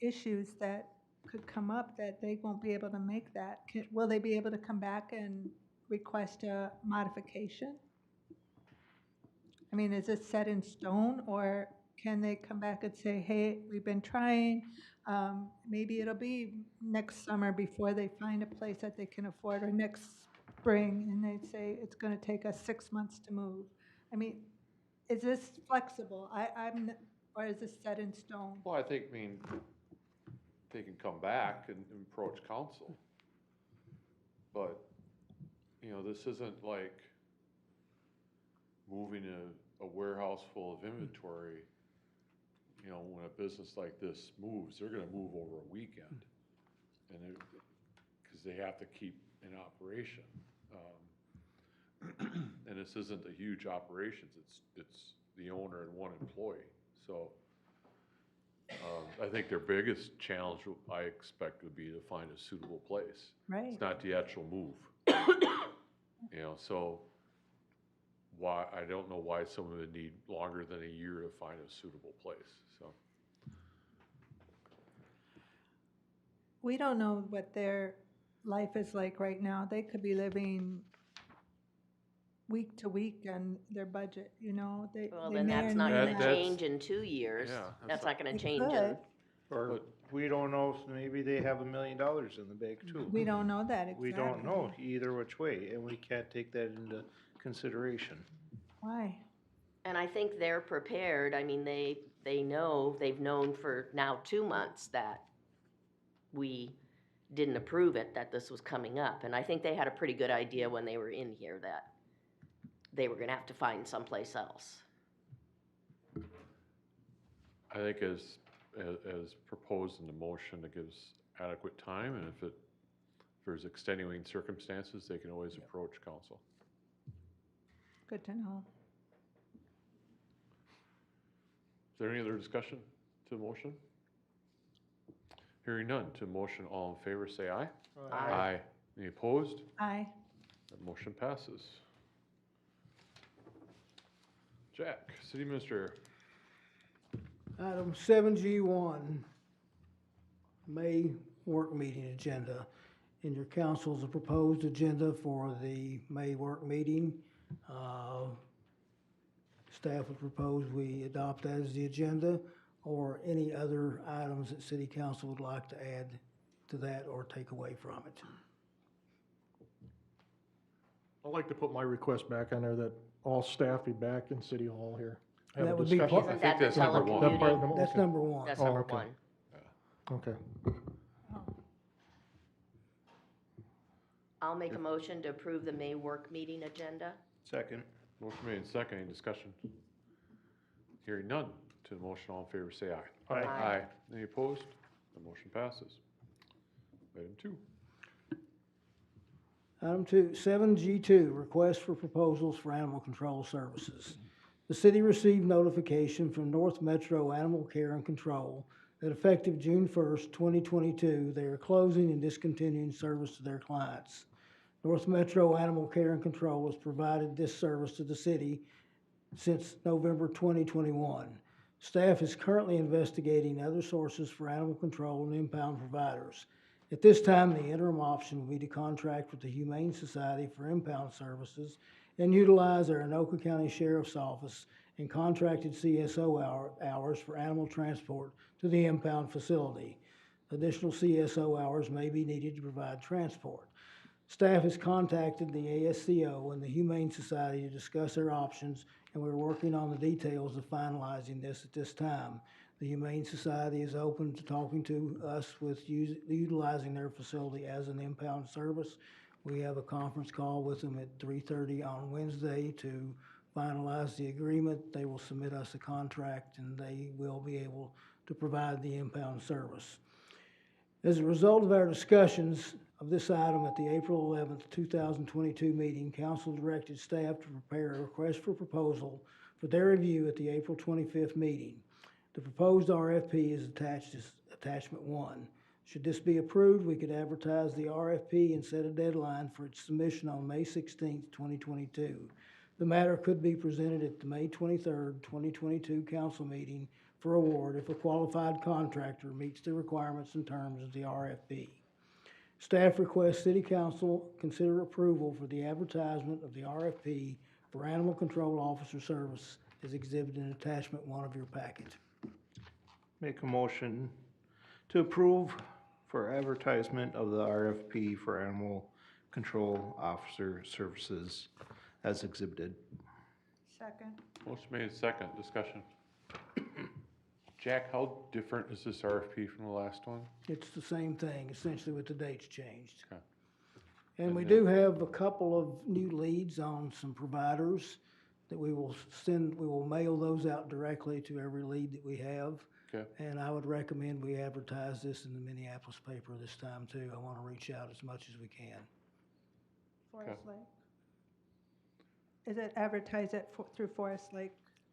M: issues that could come up that they won't be able to make that. Will they be able to come back and request a modification? I mean, is this set in stone, or can they come back and say, hey, we've been trying, maybe it'll be next summer before they find a place that they can afford, or next spring, and they say it's gonna take us 6 months to move? I mean, is this flexible? Or is this set in stone?
B: Well, I think, they can come back and approach council. But, this isn't like moving a warehouse full of inventory. When a business like this moves, they're gonna move over a weekend. And because they have to keep in operation. And this isn't a huge operations, it's the owner and one employee. So, I think their biggest challenge, I expect, would be to find a suitable place.
M: Right.
B: It's not the actual move. So I don't know why someone would need longer than a year to find a suitable place, so.
M: We don't know what their life is like right now. They could be living week to week on their budget,
E: Well,
M: they
E: then
M: may or
E: that's not
M: may
E: gonna change in 2 years.
B: Yeah,
E: That's not gonna
M: It
E: change in,
M: could.
A: Or we don't know if maybe they have $1 million in the bank too.
M: We don't know that exactly.
A: We don't know either which way, and we can't take that into consideration.
M: Why?
E: and I think they're prepared. I mean, they know, they've known for now 2 months that we didn't approve it, that this was coming up. And I think they had a pretty good idea when they were in here that they were gonna have to find someplace else.
B: I think as proposed in the motion, it gives adequate time, and if there's extenuating circumstances, they can always approach council.
M: Good to know.
B: Is there any other discussion to the motion? Hearing none, to motion, all in favor, say aye.
E: Aye.
B: Any opposed?
M: Aye.
B: That motion passes. Jack, city administrator.
K: Item 7G1, May work meeting agenda. In your council's a proposed agenda for the May work meeting. Staff would propose we adopt that as the agenda, or any other items that city council would like to add to that or take away from it.
J: I'd like to put my request back on there that all staff be back in City Hall here. Have a
K: That would be
J: discussion.
E: Isn't that the
B: that's number one.
J: That part of
E: telecommuting?
J: the-
K: That's
J: okay.
K: number one.
E: That's
J: Oh,
E: number
J: okay.
E: one.
J: Okay.
E: I'll make a motion to approve the May work meeting agenda.
A: Second.
B: Motion made and second, any discussion? Hearing none, to the motion, all in favor, say aye.
A: Aye.
E: Aye.
B: Any opposed? The motion passes. Item 2.
K: Item 7G2, request for proposals for animal control services. The city received notification from North Metro Animal Care and Control that effective June 1st, 2022, they are closing and discontinuing service to their clients. North Metro Animal Care and Control has provided this service to the city since November 2021. Staff is currently investigating other sources for animal control and impound providers. At this time, the interim option will be to contract with the Humane Society for impound services and utilize our Anoka County Sheriff's Office and contracted CSO hours for animal transport to the impound facility. Additional CSO hours may be needed to provide transport. Staff has contacted the ASCO and the Humane Society to discuss their options, and we're working on the details of finalizing this at this time. The Humane Society is open to talking to us with utilizing their facility as an impound service. We have a conference call with them at 3:30 on Wednesday to finalize the agreement. They will submit us a contract, and they will be able to provide the impound service. As a result of our discussions of this item at the April 11th, 2022 meeting, council directed staff to prepare a request for proposal for their review at the April 25th meeting. The proposed RFP is attached as attachment 1. Should this be approved, we could advertise the RFP and set a deadline for its submission on May 16th, 2022. The matter could be presented at the May 23rd, 2022 council meeting for award if a qualified contractor meets the requirements and terms of the RFP. Staff requests City Council consider approval for the advertisement of the RFP for Animal Control Officer Service as exhibited in attachment 1 of your packet.
A: Make a motion to approve for advertisement of the RFP for Animal Control Officer Services as exhibited.
M: Second.
B: Motion made second, discussion. Jack, how different is this RFP from the last one?
K: It's the same thing, essentially with the dates changed.
B: Okay.
K: And we
B: And
K: do have a couple of new leads on some providers that we will mail those out directly to every lead that we have.
B: Okay.
K: And I would recommend we advertise this in the Minneapolis paper this time too. I want to reach out as much as we can.
M: Forest Lake. Is it advertised through Forest Lake?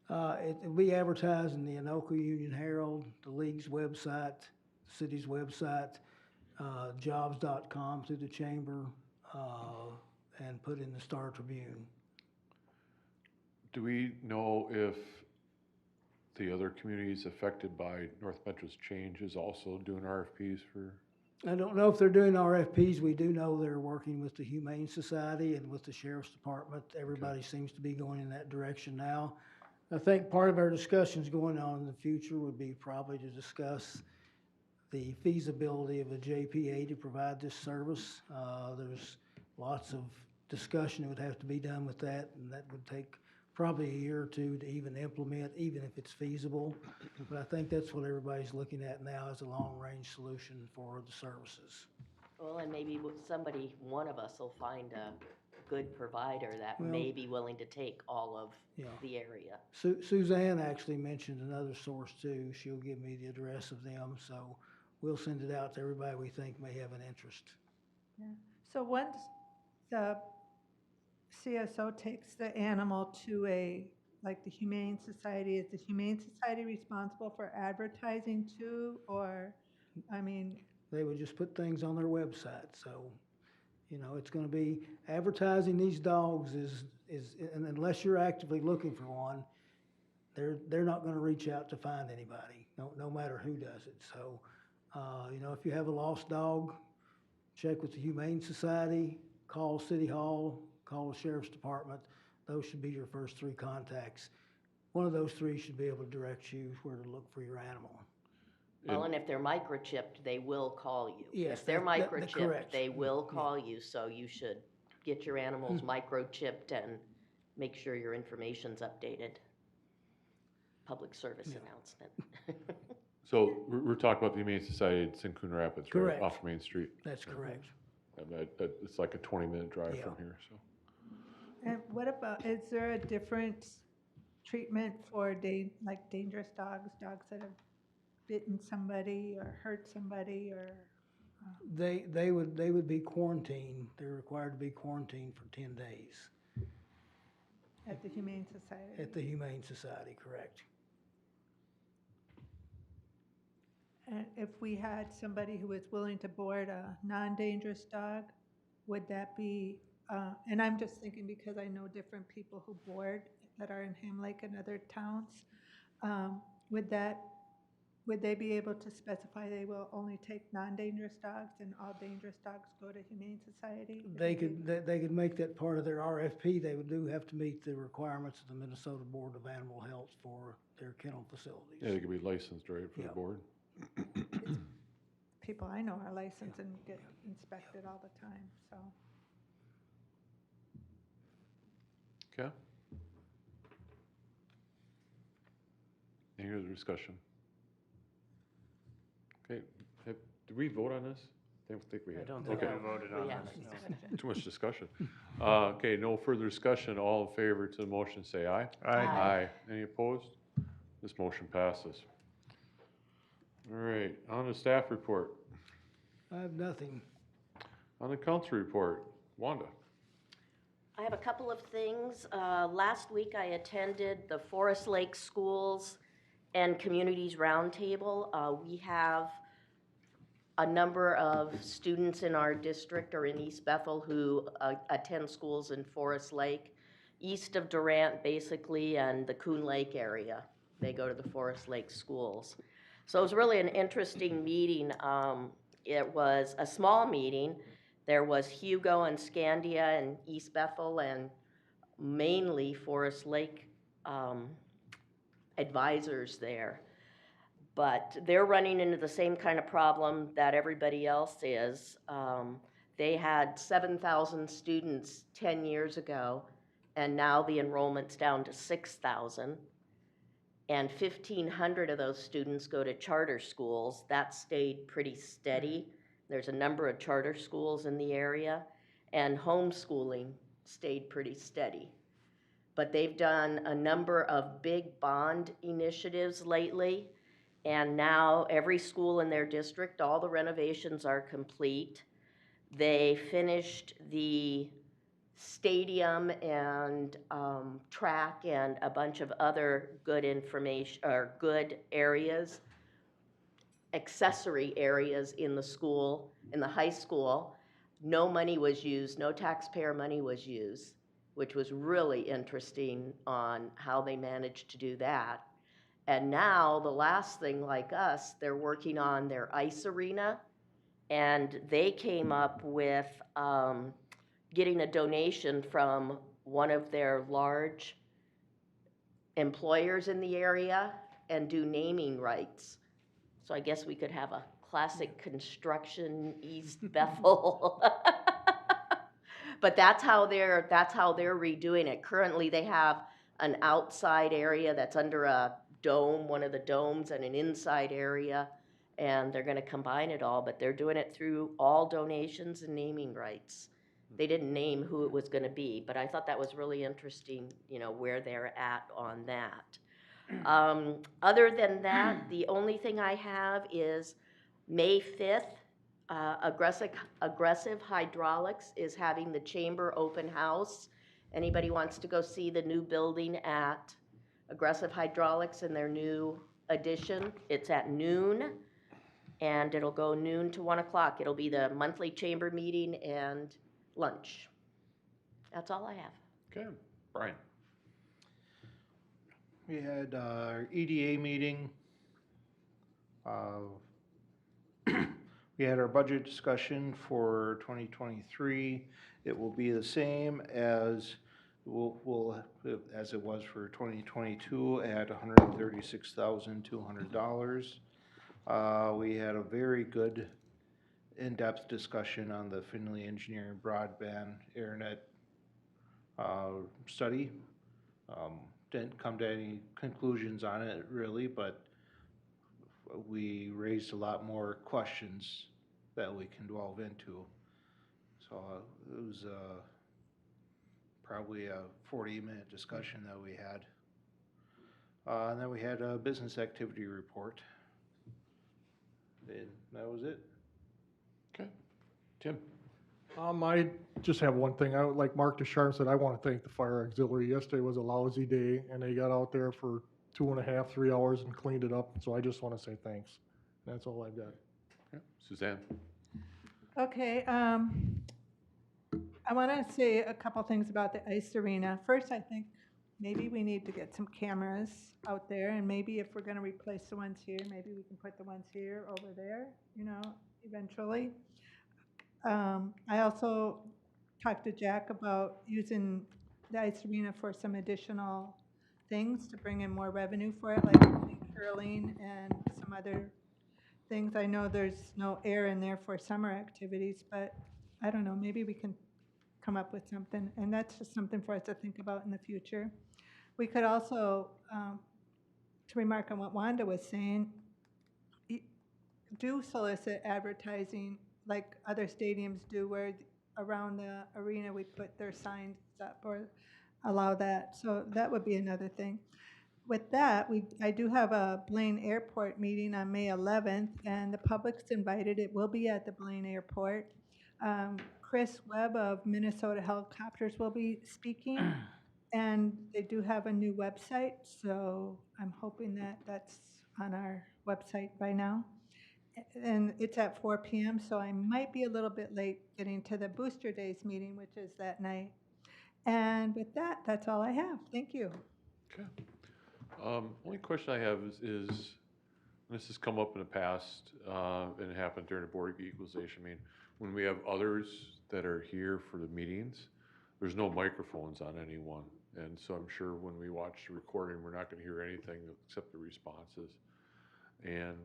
K: It'll be advertised in the Anoka Union Herald, the league's website, the city's website, jobs.com through the chamber, and put in the Star Tribune.
B: Do we know if the other communities affected by North Metro's change is also doing RFPs for?
K: I don't know if they're doing RFPs. We do know they're working with the Humane Society and with the Sheriff's Department. Everybody seems to be going in that direction now. I think part of our discussions going on in the future would be probably to discuss the feasibility of a JPA to provide this service. There's lots of discussion that would have to be done with that, and that would take probably a year or two to even implement, even if it's feasible. But I think that's what everybody's looking at now as a long-range solution for the services.
E: Well, and maybe one of us will find a good provider that
K: Well,
E: may be willing to take all of
K: Yeah.
E: the area.
K: Suzanne actually mentioned another source too. She'll give me the address of them, so we'll send it out to everybody we think may have an interest.
M: Yeah. So once the CSO takes the animal to like the Humane Society, is the Humane Society responsible for advertising too, or, I mean?
K: They would just put things on their website, so, it's gonna be, advertising these dogs is, and unless you're actively looking for one, they're not gonna reach out to find anybody, no matter who does it. So, if you have a lost dog, check with the Humane Society, call City Hall, call the Sheriff's Department. Those should be your first 3 contacts. One of those 3 should be able to direct you where to look for your animal.
E: Well, and if they're microchipped, they will call you.
K: Yes,
E: If they're
K: correct.
E: microchipped, they will call you, so you should get your animals microchipped and make sure your information's updated. Public service announcement.
B: So we're talking about the Humane Society in Coon Rapids, right?
K: Correct.
B: Off Main Street.
K: That's correct.
B: And it's like a 20-minute drive
K: Yeah.
B: from here, so.
M: And what about, is there a different treatment for dangerous dogs that have bitten somebody or hurt somebody, or?
K: They would be quarantined. They're required to be quarantined for 10 days
M: At the Humane Society?
K: at the Humane Society, correct.
M: And if we had somebody who was willing to board a non-dangerous dog, would that be, and I'm just thinking because I know different people who board that are in Ham Lake and other towns, would they be able to specify they will only take non-dangerous dogs and all dangerous dogs go to Humane Society?
K: They could make that part of their RFP. They do have to meet the requirements of the Minnesota Board of Animal Health for their kennel facilities.
B: Yeah, they could be licensed, right, for the
K: Yeah.
B: board?
M: People I know are licensed and get inspected all the time, so.
B: Okay. Any other discussion? Okay, did we vote on this? I don't think we had.
E: I don't
B: Okay.
E: voted on that.
B: Too much discussion. Okay, no further discussion. All in favor to the motion, say aye.
A: Aye.
B: Aye. Any opposed? This motion passes. All right, on the staff report.
K: I have nothing.
B: On the council report, Wanda.
E: I have a couple of things. Last week, I attended the Forest Lake Schools and Communities Roundtable. We have a number of students in our district or in East Bethel who attend schools in Forest Lake, east of Durant, basically, and the Coon Lake area. They go to the Forest Lake schools. So it was really an interesting meeting. It was a small meeting. There was Hugo and Scandia and East Bethel and mainly Forest Lake advisors there. But they're running into the same kind of problem that everybody else is. They had 7,000 students 10 years ago, and now the enrollment's down to 6,000. And 1,500 of those students go to charter schools. That stayed pretty steady. There's a number of charter schools in the area, and homeschooling stayed pretty steady. But they've done a number of big bond initiatives lately, and now every school in their district, all the renovations are complete. They finished the stadium and track and a bunch of other good information, or good areas, accessory areas in the school, in the high school. No money was used, no taxpayer money was used, which was really interesting on how they managed to do that. And now, the last thing, like us, they're working on their ice arena, and they came up with getting a donation from one of their large employers in the area and do naming rights. So I guess we could have a classic construction East Bethel. But that's how they're redoing it. Currently, they have an outside area that's under a dome, one of the domes, and an inside area, and they're gonna combine it all, but they're doing it through all donations and naming rights. They didn't name who it was gonna be, but I thought that was really interesting, you know, where they're at on that. Other than that, the only thing I have is May 5th, Aggressive Hydraulics is having the chamber open house. Anybody wants to go see the new building at Aggressive Hydraulics and their new addition, it's at noon, and it'll go noon to 1 o'clock. It'll be the monthly chamber meeting and lunch. That's all I have.
B: Okay, Brian.
A: We had our EDA meeting. We had our budget discussion for 2023. It will be the same as as it was for 2022 at $136,200. We had a very good in-depth discussion on the Finley Engineering Broadband Internet study. Didn't come to any conclusions on it really, but we raised a lot more questions that we can delve into. So it was probably a 40-minute discussion that we had. And then we had a business activity report. And that was it.
B: Okay, Tim.
J: I just have one thing. Like Mark DeSharm said, I want to thank the fire auxiliary. Yesterday was a lousy day, and they got out there for 2.5, 3 hours and cleaned it up. So I just want to say thanks. That's all I've got.
B: Okay. Suzanne.
M: Okay, I want to say a couple things about the ice arena. First, I think maybe we need to get some cameras out there, and maybe if we're going to replace the ones here, maybe we can put the ones here over there, you know, eventually. I also talked to Jack about using the ice arena for some additional things to bring in more revenue for it, like curling and some other things. I know there's no air in there for summer activities, but I don't know, maybe we can come up with something, and that's just something for us to think about in the future. We could also, to remark on what Wanda was saying, do solicit advertising like other stadiums do, where around the arena we put their signs up or allow that. So that would be another thing. With that, I do have a Blaine Airport meeting on May 11th, and the public's invited. It will be at the Blaine Airport. Chris Webb of Minnesota Helicopters will be speaking, and they do have a new website, so I'm hoping that that's on our website by now. And it's at 4 p.m., so I might be a little bit late getting to the Booster Days meeting, which is that night. And with that, that's all I have. Thank you.
B: Okay. Only question I have is, this has come up in the past, and it happened during the Board of Equalization meeting. When we have others that are here for the meetings, there's no microphones on anyone. And so I'm sure when we watch the recording, we're not gonna hear anything except the responses. And,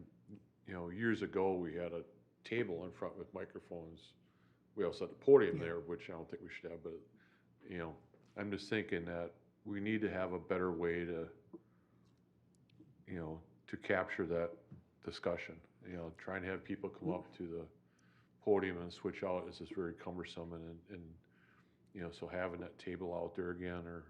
B: you know, years ago, we had a table in front with microphones. We also had a podium there, which I don't think we should have, but, you know, I'm just thinking that we need to have a better way to, you know, to capture that discussion. You know, trying to have people come up to the podium and switch out is just very cumbersome, and you know, so having that table out there again, or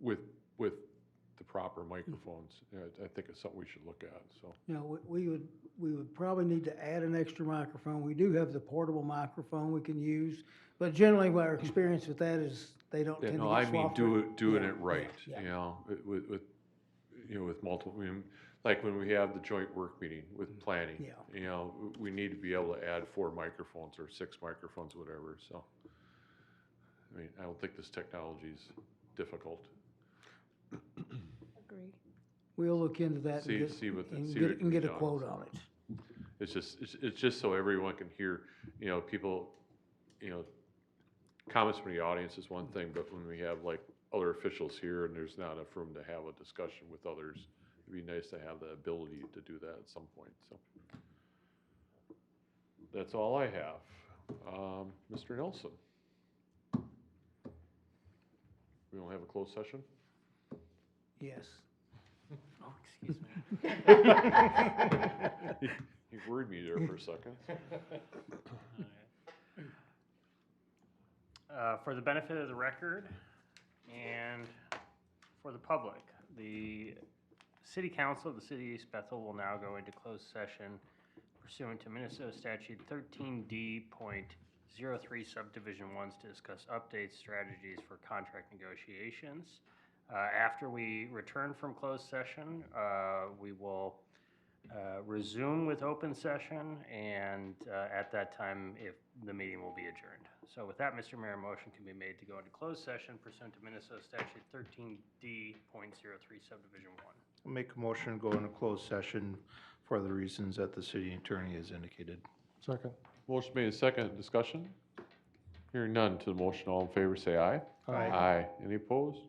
B: with the proper microphones, you know, I think it's something we should look at, so.
K: You know, we would probably need to add an extra microphone. We do have the portable microphone we can use, but generally our experience with that is they don't
B: Yeah,
K: tend to
B: no,
K: get
B: I mean,
K: swapped.
B: doing
K: Yeah,
B: it right,
K: yeah,
B: you know, with, you know, with multiple, I mean, like when we have the joint work meeting with planning.
K: Yeah.
B: You know, we need to be able to add 4 microphones or 6 microphones, whatever, so. I mean, I don't think this technology is difficult.
M: Agree.
K: We'll look into that
B: See-
K: and get,
B: see what the-
K: and
B: see
K: get,
B: what
K: and get a
B: can be
K: quote
B: done.
K: on it.
B: It's just so everyone can hear, you know, people, you know, comments from the audience is one thing, but when we have like other officials here and there's not enough room to have a discussion with others, it'd be nice to have the ability to do that at some point, so. That's all I have. Mr. Nelson? We don't have a closed session?
K: Yes.
F: Oh, excuse me.
B: You worried me there for a second.
H: For the benefit of the record and for the public, the City Council of the City of East Bethel will now go into closed session pursuant to Minnesota Statute 13D.03 Subdivision 1 to discuss updates, strategies for contract negotiations. After we return from closed session, we will resume with open session, and at that time, if the meeting will be adjourned. So with that, Mr. Mayor, a motion can be made to go into closed session pursuant to Minnesota Statute 13D.03 Subdivision 1.
A: I'll make a motion to go into closed session for the reasons that the city attorney has indicated.
J: Second.
B: Motion made second, discussion? Hearing none to the motion, all in favor say aye.
J: Aye.
B: Aye. Any opposed?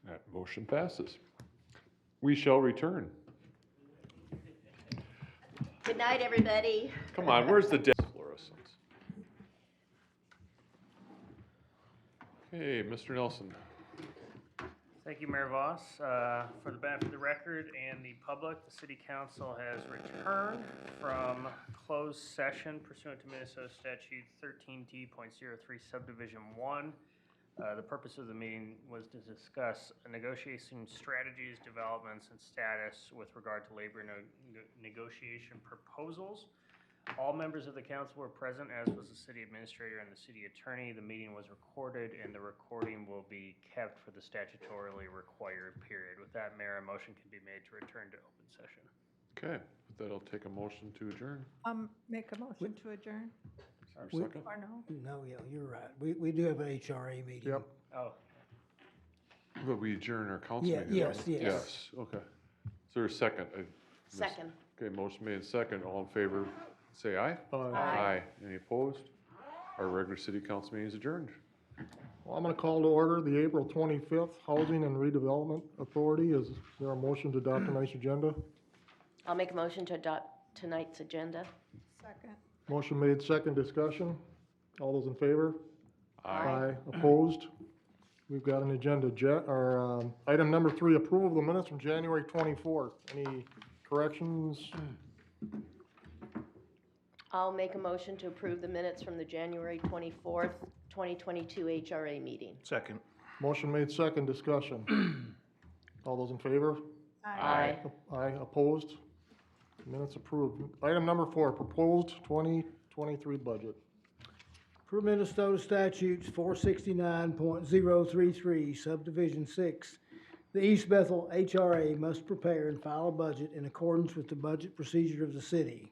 B: That motion passes. We shall return.
E: Good night, everybody.
B: Come on, where's the fluorescence? Okay, Mr. Nelson.
H: Thank you, Mayor Voss. For the benefit of the record and the public, the City Council has returned from closed session pursuant to Minnesota Statute 13D.03 Subdivision 1. The purpose of the meeting was to discuss negotiation strategies, developments, and status with regard to labor negotiation proposals. All members of the council were present, as was the city administrator and the city attorney. The meeting was recorded, and the recording will be kept for the statutorily required period. With that, Mayor, a motion can be made to return to open session.
B: Okay, with that, I'll take a motion to adjourn.
M: Make a motion to adjourn,
B: Or
K: We-
B: second?
M: or no?
K: No, yeah, you're right. We do have an HRA meeting.
J: Yep.
H: Oh,
B: But we adjourn our council
K: Yeah,
B: meeting,
K: yes,
B: right?
K: yes.
B: Yes, okay. Is there a second?
E: Second.
B: Okay, motion made second, all in favor, say aye.
E: Aye.
B: Any opposed? Our regular city council meeting is adjourned.
J: Well, I'm gonna call to order the April 25th Housing and Redevelopment Authority. Is there a motion to adopt tonight's agenda?
E: I'll make a motion to adopt tonight's agenda.
M: Second.
J: Motion made, second, discussion. All those in favor?
E: Aye.
J: Opposed? We've got an agenda, item number 3, approval of the minutes from January 24th. Any corrections?
E: I'll make a motion to approve the minutes from the January 24th, 2022 HRA meeting.
A: Second.
J: Motion made, second, discussion. All those in favor?
E: Aye.
J: Aye, opposed? Minutes approved. Item number 4, proposed 2023 budget.
K: Per Minnesota statutes 469.033 subdivision 6, the East Bethel HRA must prepare and file a budget in accordance with the budget procedure of the city.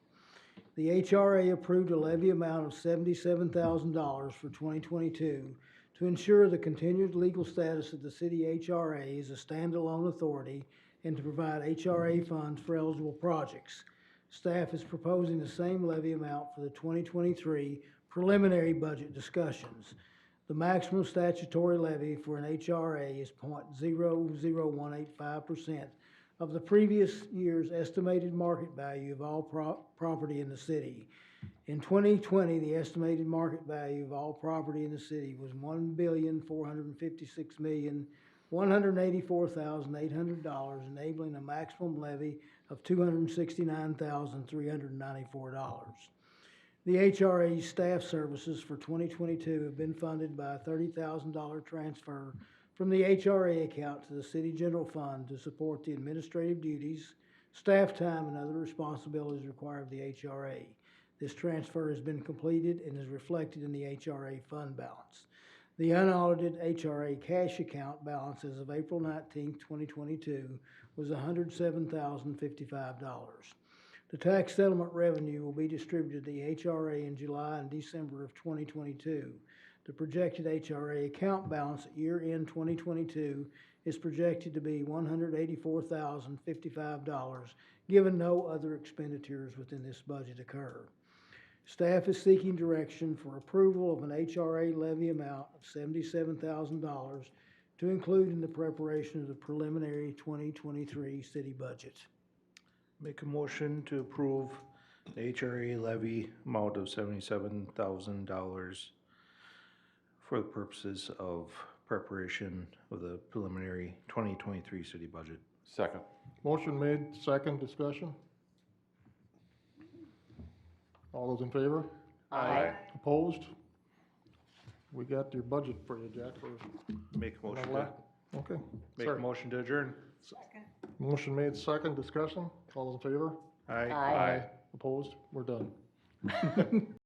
K: The HRA approved a levy amount of $77,000 for 2022 to ensure the continued legal status of the city HRA as a standalone authority and to provide HRA funds for eligible projects. Staff is proposing the same levy amount for the 2023 preliminary budget discussions. The maximum statutory levy for an HRA is 0.00185% of the previous year's estimated market value of all property in the city. In 2020, the estimated market value of all property in the city was $1,456,184,800, enabling a maximum levy of $269,394. The HRA staff services for 2022 have been funded by a $30,000 transfer from the HRA account to the city general fund to support the administrative duties, staff time, and other responsibilities required of the HRA. This transfer has been completed and is reflected in the HRA fund balance. The unaudited HRA cash account balance as of April 19, 2022 was $107,055. The tax settlement revenue will be distributed to the HRA in July and December of 2022. The projected HRA account balance at year-end 2022 is projected to be $184,055, given no other expenditures within this budget occur. Staff is seeking direction for approval of an HRA levy amount of $77,000 to include in the preparation of the preliminary 2023 city budget.
A: Make a motion to approve the HRA levy amount of $77,000 for the purposes of preparation of the preliminary 2023 city budget.
B: Second.
J: Motion made, second, discussion. All those in favor?
E: Aye.
J: Opposed? We got your budget for you, Jack.
A: Make a motion
J: Okay.
A: make a
J: Sorry.
A: motion to adjourn.
M: Second.
J: Motion made, second, discussion. All those in favor?
A: Aye.
E: Aye.
J: Opposed? We're done.